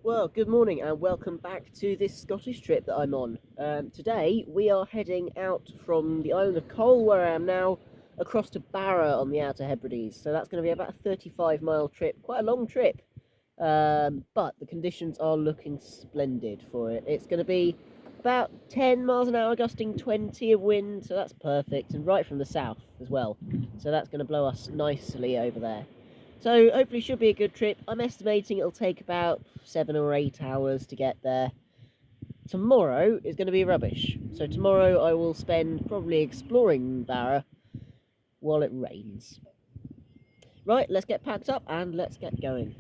Well, good morning and welcome back to this Scottish trip that I'm on. Today we are heading out from the island of Coll, where I am now, across to Barra on the Outer Hebrides. So that's going to be about a 35-mile trip, quite a long trip. But the conditions are looking splendid for it. It's going to be about 10 miles an hour, gusting 20 of wind, so that's perfect, and right from the south as well. So that's going to blow us nicely over there. So hopefully should be a good trip. I'm estimating it'll take about 7 or 8 hours to get there. Tomorrow is going to be rubbish. So tomorrow I will spend probably exploring Barra while it rains. Right, let's get packed up and let's get going.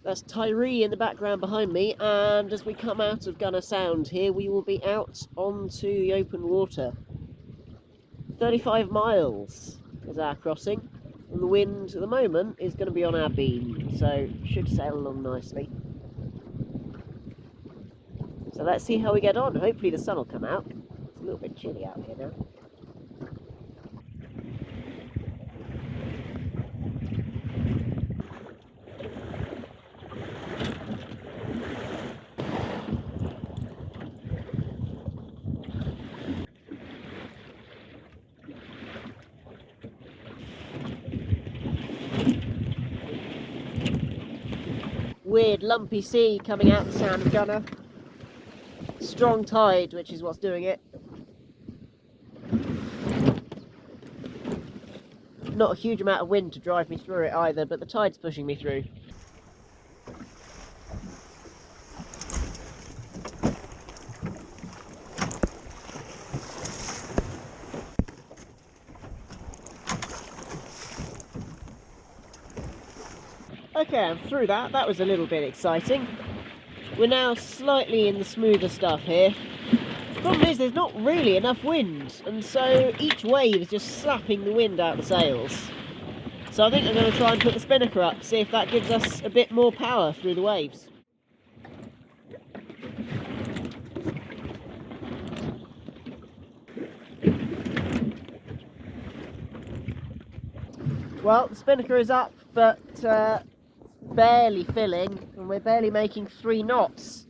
That's Tyree in the background behind me, and as we come out of Gunner Sound here, we will be out onto the open water. 35 miles is our crossing, and the wind at the moment is going to be on our beam, so should sail along nicely. So let's see how we get on. Hopefully the sun will come out. It's a little bit chilly out here now. Weird lumpy sea coming out the Sound of Gunner. Strong tide, which is what's doing it. Not a huge amount of wind to drive me through it either, but the tide's pushing me through. Okay, I'm through that. That was a little bit exciting. We're now slightly in the smoother stuff here. The problem is there's not really enough wind, and so each wave is just slapping the wind out the sails. So I think I'm going to try and put the spinnaker up, see if that gives us a bit more power through the waves. Well, the spinnaker is up, but barely filling, and we're barely making 3 knots.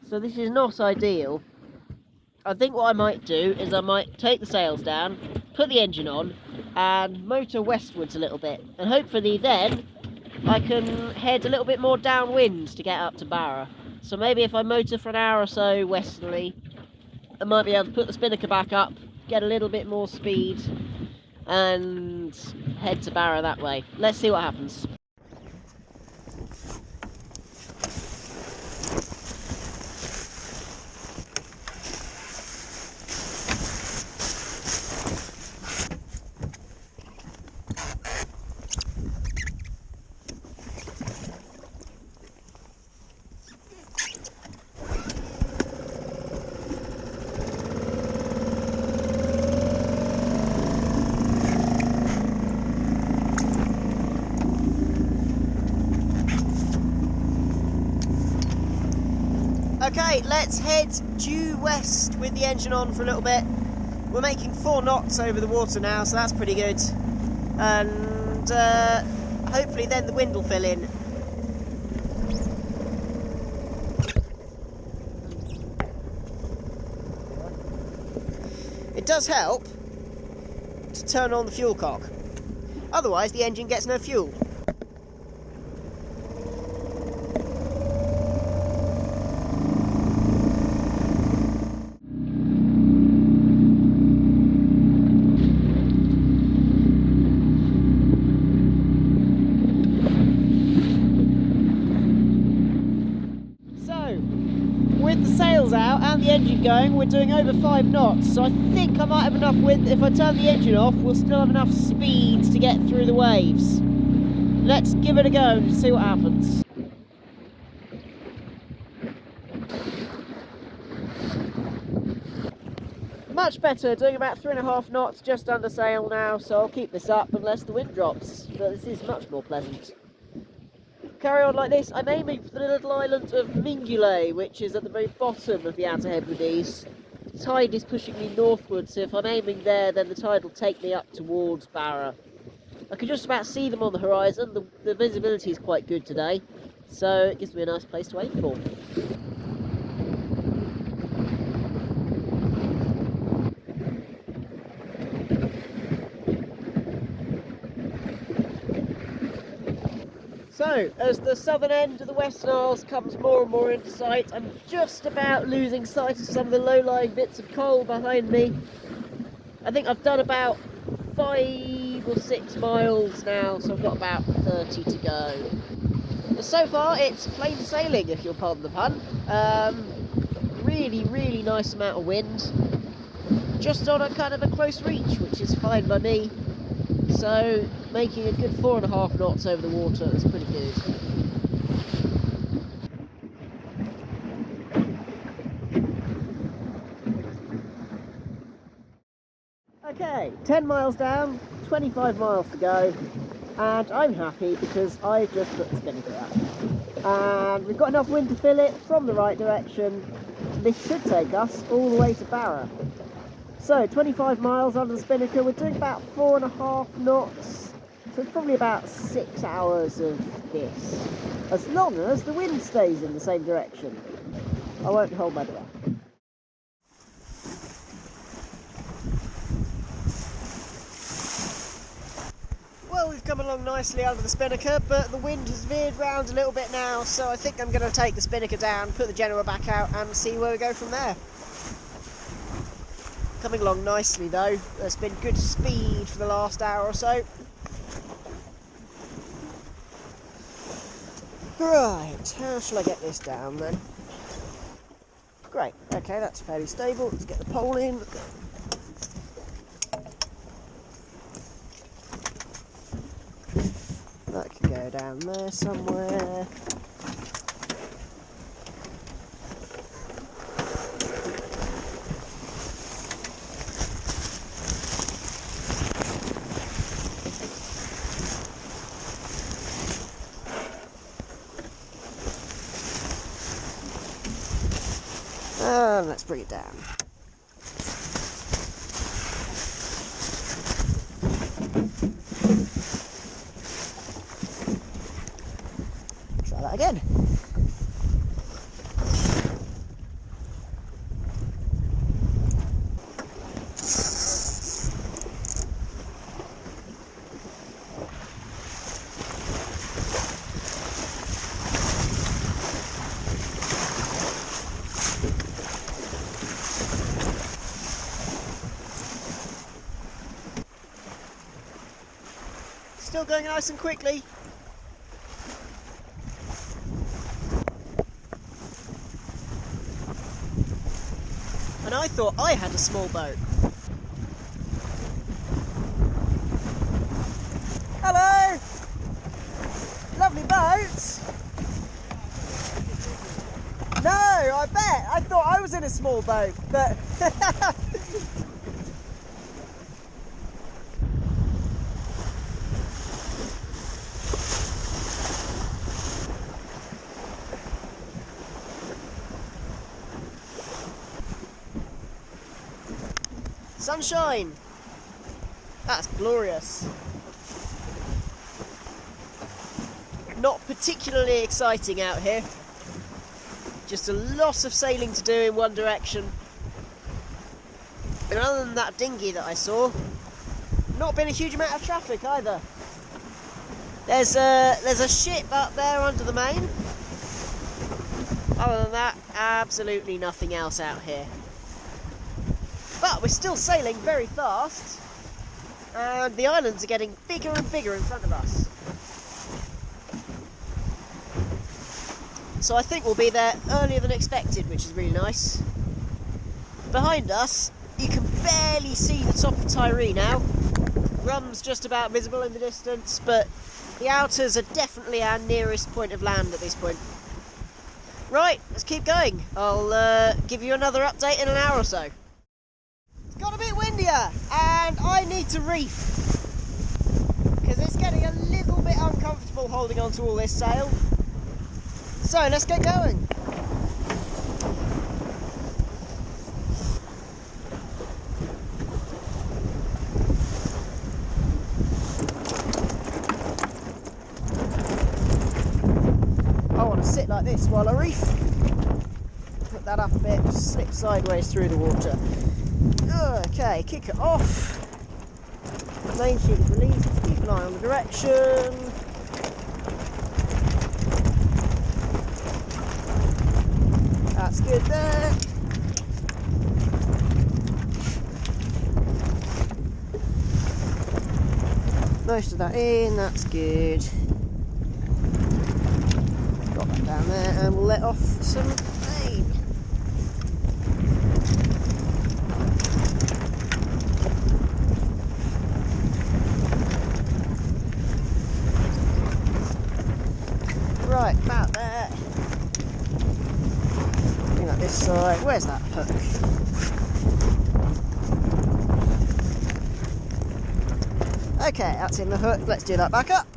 So this is not ideal. I think what I might do is I might take the sails down, put the engine on, and motor westwards a little bit. And hopefully then I can head a little bit more downwind to get up to Barra. So maybe if I motor for an hour or so westerly, I might be able to put the spinnaker back up, get a little bit more speed, and head to Barra that way. Let's see what happens. Okay, let's head due west with the engine on for a little bit. We're making 4 knots over the water now, so that's pretty good. And hopefully then the wind will fill in. It does help to turn on the fuel cock, otherwise the engine gets no fuel. With the sails out and the engine going, we're doing over 5 knots, so I think I might have enough wind. If I turn the engine off, we'll still have enough speed to get through the waves. Let's give it a go and see what happens. Much better, doing about 3.5 knots just under sail now, so I'll keep this up unless the wind drops, but this is much more pleasant. Carry on like this. I'm aiming for the little island of Minch, which is at the very bottom of the Outer Hebrides. The tide is pushing me northwards, so if I'm aiming there, then the tide will take me up towards Barra. I can just about see them on the horizon. The visibility is quite good today, so it gives me a nice place to aim for. So, as the southern end of the Western Isles comes more and more into sight, I'm just about losing sight of some of the low-lying bits of coal behind me. I think I've done about 5 or 6 miles now, so I've got about 30 to go. But so far, it's plain sailing, if you'll pardon the pun. Really, really nice amount of wind. Just on a kind of a close reach, which is fine by me. So, making a good 4.5 knots over the water is pretty good. Okay, 10 miles down, 25 miles to go, and I'm happy because I just put the spinnaker up. And we've got enough wind to fill it from the right direction. This should take us all the way to Barra. So, 25 miles under the spinnaker, we're doing about 4.5 knots. So it's probably about 6 hours of this, as long as the wind stays in the same direction. I won't hold my breath. Well, we've come along nicely under the spinnaker, but the wind has veered round a little bit now, so I think I'm going to take the spinnaker down, put the general back out, and see where we go from there. Coming along nicely though, there's been good speed for the last hour or so. Right, how shall I get this down then? Great, okay, that's fairly stable. Let's get the pole in. That can go down there somewhere. And let's bring it down. Try that again. Still going nice and quickly. And I thought I had a small boat. Hello! Lovely boat! No, I bet. I thought I was in a small boat, but... Sunshine! That's glorious. Not particularly exciting out here. Just a lot of sailing to do in one direction. And other than that dinghy that I saw, not been a huge amount of traffic either. There's a ship up there under the main. Other than that, absolutely nothing else out here. But we're still sailing very fast, and the islands are getting bigger and bigger in front of us. So I think we'll be there earlier than expected, which is really nice. Behind us, you can barely see the top of Tyree now. Rum's just about visible in the distance, but the outers are definitely our nearest point of land at this point. Right, let's keep going. I'll give you another update in an hour or so. It's got a bit windier, and I need to reef, because it's getting a little bit uncomfortable holding on to all this sail. So let's get going. I want to sit like this while I reef. Put that up a bit, just slip sideways through the water. Okay, kick it off. Main sheet is released, keep an eye on the direction. That's good there. Most of that in, that's good. Got that down there and we'll let off some main. Right, about there. Bring that this side. Where's that hook? Okay, that's in the hook. Let's do that back up.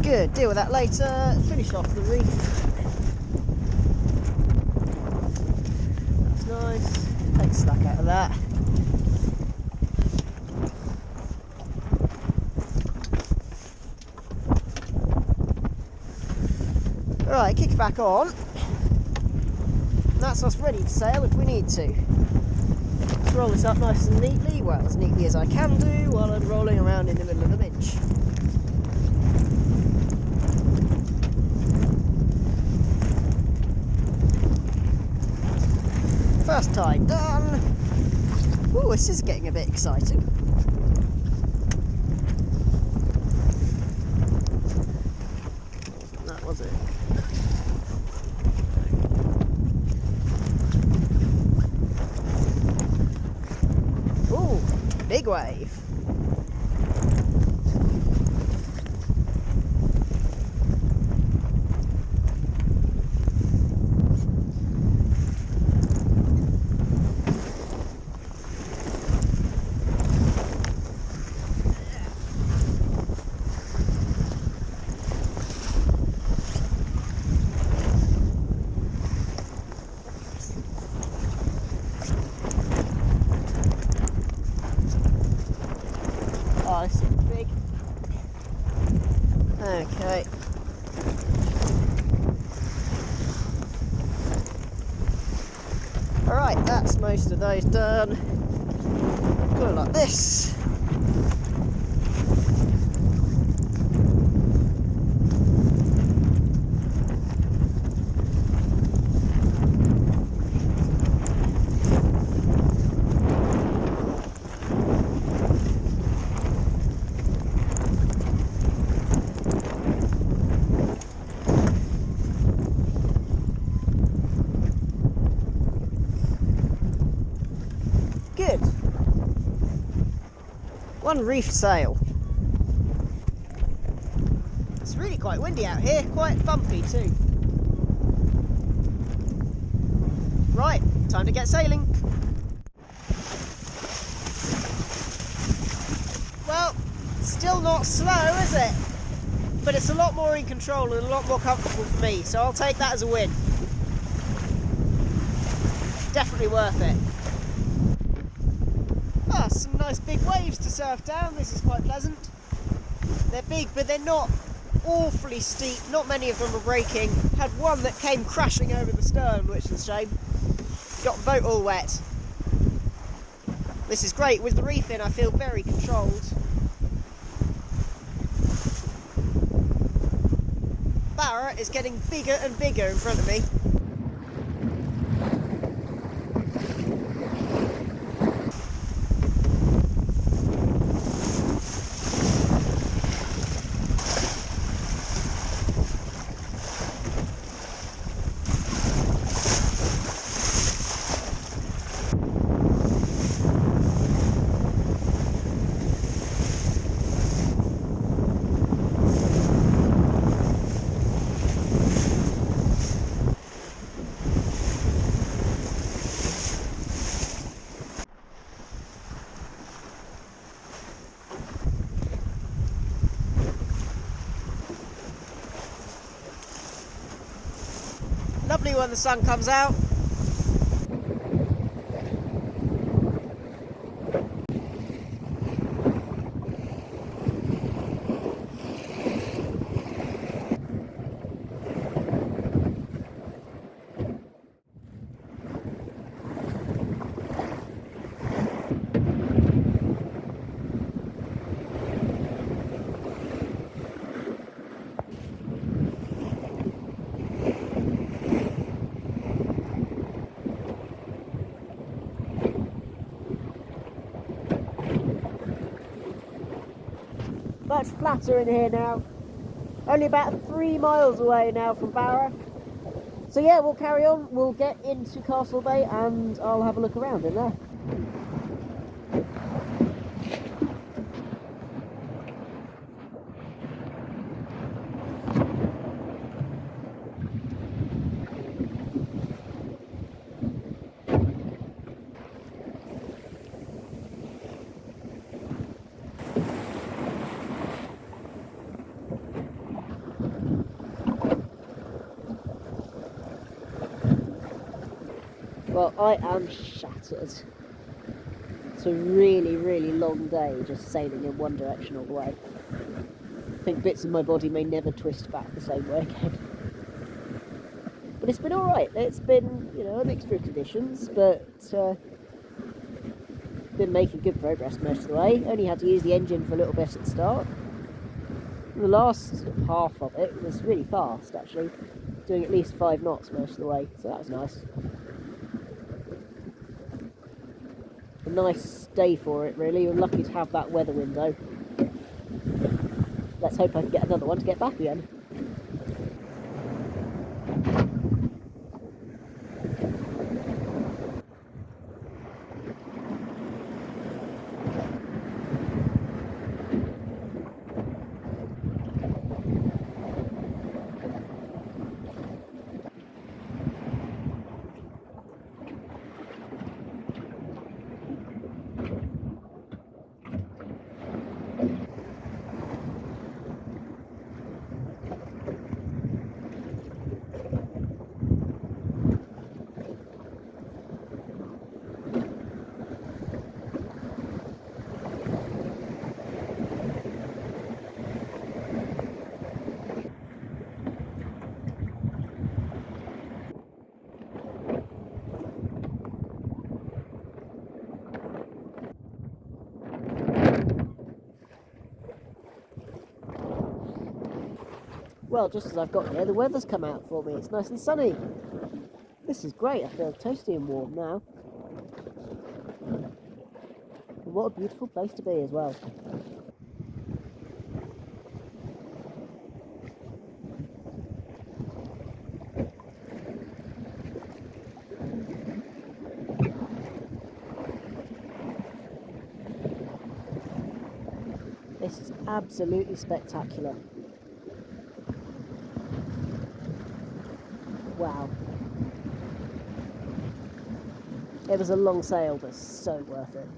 Good, deal with that later. Finish off the reef. That's nice. Take slack out of that. Right, kick it back on. That's us ready to sail if we need to. Let's roll this up nice and neatly, well, as neatly as I can do while I'm rolling around in the middle of the Minch. First tie done. Ooh, this is getting a bit exciting. That was it. Ooh, big wave. This is big. Okay. Alright, that's most of those done. Put it like this. Good. One reefed sail. It's really quite windy out here, quite bumpy too. Right, time to get sailing. Well, still not slow, is it? But it's a lot more in control and a lot more comfortable for me, so I'll take that as a win. definitely worth it. Ah, some nice big waves to surf down. This is quite pleasant. They're big, but they're not awfully steep. Not many of them are breaking. Had one that came crashing over the stern, which is a shame. Got the boat all wet. This is great. With the reefing, I feel very controlled. Barra is getting bigger and bigger in front of me. Lovely when the sun comes out. Much flatter in here now. Only about 3 miles away now from Barra. So yeah, we'll carry on. We'll get into Castlebay and I'll have a look around in there. Well, I am shattered. It's a really, really long day just sailing in one direction all the way. I think bits of my body may never twist back the same way again. But it's been alright. It's been, you know, a mixture of conditions, but been making good progress most of the way. Only had to use the engine for a little bit at the start. The last half of it was really fast, actually. Doing at least 5 knots most of the way, so that was nice. A nice day for it, really. We're lucky to have that weather window. Let's hope I can get another one to get back again. Well, just as I've got here, the weather's come out for me. It's nice and sunny. This is great. I feel toasty and warm now. And what a beautiful place to be as well. This is absolutely spectacular. Wow. It was a long sail, but so worth it.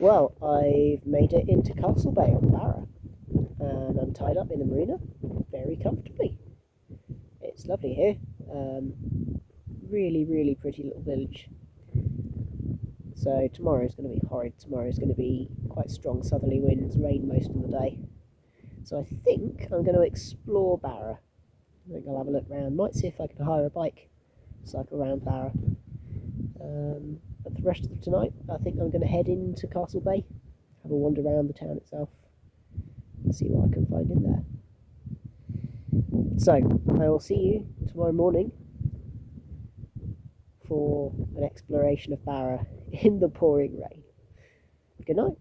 Well, I've made it into Castlebay on Barra, and I'm tied up in the marina very comfortably. It's lovely here. Really, really pretty little village. So tomorrow's going to be horrid. Tomorrow's going to be quite strong southerly winds, rain most of the day. So I think I'm going to explore Barra. I think I'll have a look around. Might see if I can hire a bike, cycle around Barra. But the rest of tonight, I think I'm going to head into Castlebay, have a wander around the town itself, and see what I can find in there. So I will see you tomorrow morning for an exploration of Barra in the pouring rain. Good night.